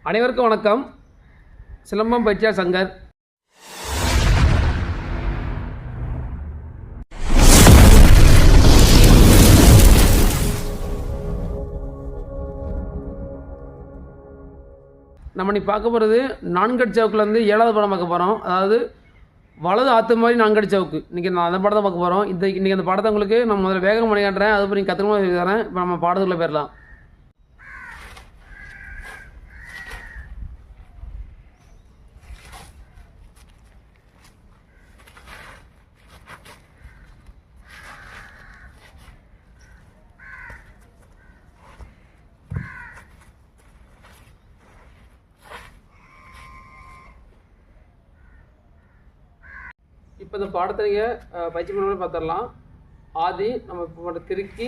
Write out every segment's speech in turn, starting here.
அனைவருக்கும் வணக்கம். சிலம்பம் பயிற்சியாளர் சங்கர். நம்ம இன்னைக்கு பார்க்க போகிறது நான்கடி சவுக்குலேருந்து 7வது படம் பார்க்க போகிறோம். அதாவது வலது ஆற்று மாதிரி நான்கடி சவுக்கு. இன்றைக்கி நான் அந்த படத்தை பார்க்க போகிறோம். இன்றைக்கி அந்த படத்தை உங்களுக்கு நான் முதல்ல வேகம் பண்ணி காட்டுறேன். அதுக்கப்புறம் நீங்கள் கற்றுக்கணும் தரேன். இப்போ நம்ம பாடத்துக்குள்ளே போயிடலாம். இப்போ இந்த பாடத்தை நீங்கள் பயிற்சி பண்ண பார்த்துடலாம். ஆதி நம்ம இப்போ திருக்கி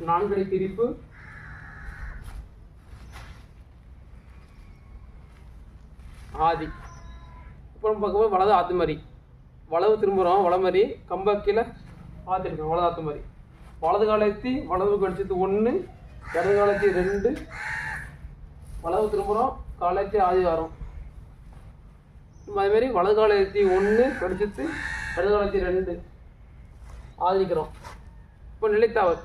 நான்கடி திரிப்பு, ஆதி. இப்போ நம்ம பார்க்கும்போது வலது ஆற்று மாதிரி வலது திரும்புகிறோம். வலை மாதிரி கம்ப கீழே ஆற்றிருக்கோம். வலது ஆற்று மாதிரி வலது காலத்தி வலது கடிச்சது 1, இடது காலத்தி 2, வலது திரும்புகிறோம். காலத்தி ஆதி வரும். அதேமாரி வலது கால ஏற்றி 1 கடிச்சிட்டு இடது காலத்தி 2 ஆதிக்கிறோம். இப்போ நிலைத்தாவல்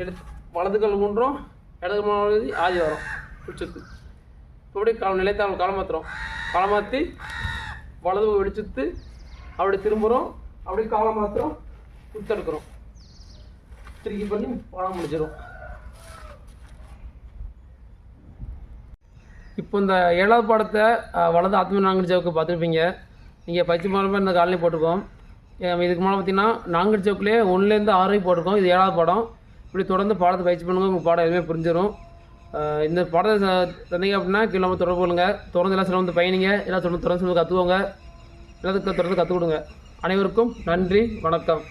எடுத்து வலது கால் மூன்றோம், இடது கால் ஆதி வரும் பிடிச்சிட்டு. இப்படி நிலைத்தாவல் காலமாத்துறோம். காலமாற்றி வலது வெடிச்சுட்டு அப்படி திரும்புகிறோம். அப்படி காலம் மாத்திரம் சுத்தெடுக்கிறோம். திருக்கி பண்ணி பாடம் முடிச்சிடும். இப்போ இந்த 7வது பாடத்தை வலது ஆத்ம நான்கடி சவுக்கு பார்த்துருப்பீங்க. நீங்கள் பயிற்சி மாதமாக இந்த காலையும் போட்டிருக்கோம். இதுக்கு மேலே பார்த்தீங்கன்னா நான்கடி சவுக்குலேயே 1லேருந்து 6 வரைக்கும் போட்டிருக்கோம். இது 7வது பாடம். இப்படி தொடர்ந்து பாடத்தை பயிற்சி பண்ணுங்க. உங்கள் பாடம் எதுவுமே புரிஞ்சிடும். இந்த பாடத்தை தந்தீங்க அப்படின்னா கிலோ தொடர்பு கொள்ளுங்க. தொடர்ந்து எல்லாம் சில வந்து பயணிங்க. எல்லாம் தொடர்ந்து கற்றுக்கோங்க. எல்லாத்துக்கும் தொடர்ந்து கற்றுக் கொடுங்க. அனைவருக்கும் நன்றி, வணக்கம்.